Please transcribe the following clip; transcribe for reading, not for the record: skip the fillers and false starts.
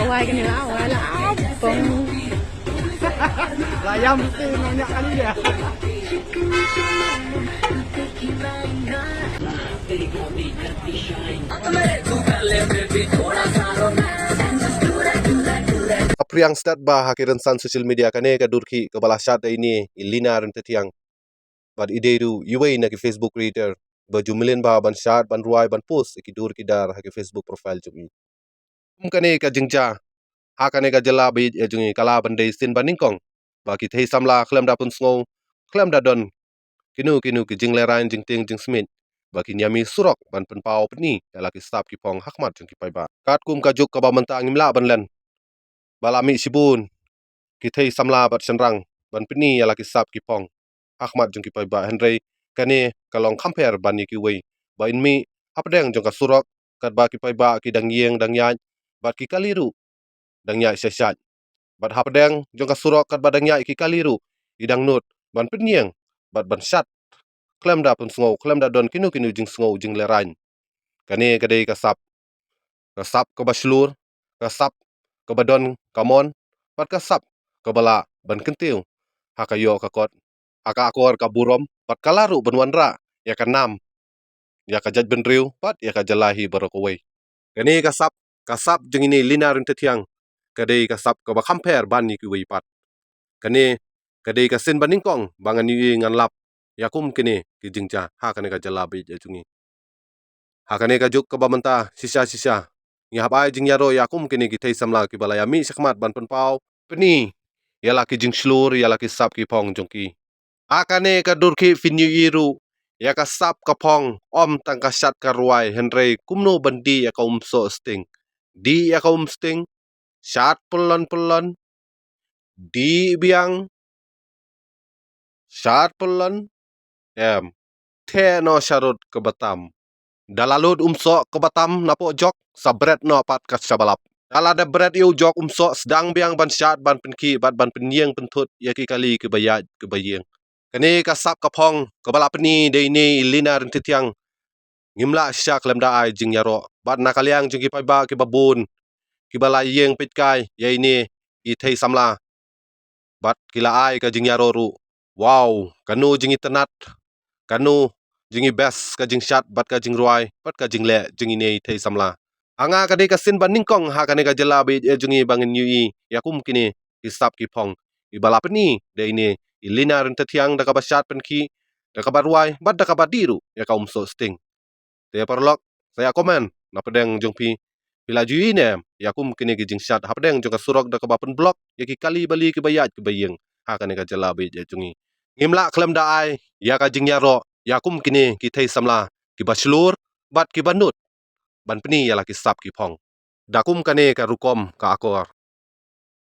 awal kena awal lah abang. Layam mesti banyak kali dia. Apriang start bah hakiran san social media kane ka durki ka balashat ini ilina ren tetiang bad ide du yuwei na ki Facebook creator ba jumlen ba ban shot ban ruai ban post ki dur ki dar ha ki Facebook profile jumi kane ka jingja ha kane ka jala bi jungi kala ban dei sin ban ningkong ba ki thei samla khlam da pun sngo khlam da don kinu ki jingle rain jing ting jing smith ba ki nyami surok ban pen pau pni ala ki stap ki pong hakmat jung ki pai ba kat kum ka juk ka ba manta ngimla ban len balami sibun ki thei samla bat senrang ban pni ala ki sap ki pong hakmat jung ki pai ba henrei kane kalong compare ban ni ki wei ba in mi apdeng jung ka surok kat ba ki pai ba ki dang yeng dang yai bat ki kaliru dang yai sesat bat hapdeng jung ka surok kat ba dang yai ki kaliru idang nut ban penyeng bat ban sat klem da pun sngo klem da don kinu jing sngo jing lerain kane kadai ka sap ka baslur ka sap ka badon kamon pat ka sap ka bala ban kentiu hakayo ka kot aka akor ka burom pat kalaru ban wanra ya ka nam ya ka jaj ben riu pat ya ka jalahi barokowei kani ka sap jeng ini lina rin tetiang kadai ka sap ka ba compare ban ni ki wei pat kani kadai ka sin ban ningkong bangan ni ngan lap yakum kini ki jingja ha kani ka jalabi ya jungi ha kani ka juk ka ba menta sisa ngi habai jing yaro yakum kini ki thei samla ki balaya mi sakmat ban pen pau peni yala ki jing slur yala ki sap ki pong jongki akane ka durki finyu iru ya ka sap ka pong om tang ka sat ka ruai henrei kumno bandi ya ka so sting di ya ka sting sat pelon di biang sat pelon em the no sharut ke batam dalalud so ke batam napo jok sabret no pat ka sabalap ala da bret yu jok so sedang biang ban sat ban penki bat ban penyeng pentut ya ki kali ke bayat ke bayeng kani ka sap ka pong ka bala peni de ini lina rin titiang ngimla syak lem da ai jing yaro bat nakaliang jing ki pai ba ki babun ki bala yeng pitkai ya ini i thei samla bat kila ai ka jing yaro ru wow kanu jing itnat kanu jing i best ka jing shat bat ka jing ruai bat ka jing le jing ini thei samla anga ka de ka sin ban ningkong ha ka ne ka jala bi jing i bangin yu yakum kini ki sap ki pong i bala peni de ini ilina rin tetiang da ka basat penki da ka baruai bat da ka badiru ya ka so sting te parlok saya komen na pedeng jong pi pila jui ne yakum kini ki jing shat hapdeng jong ka surok da ka bapen blok ya ki kali bali ki bayat ki bayeng ha ka ne ka jala bi je jungi ngimla klem da ai ya ka jing yaro yakum kini ki thei samla ki baslur bat ki banut ban peni ya la ki sap ki pong dakum kane ka rukom ka akor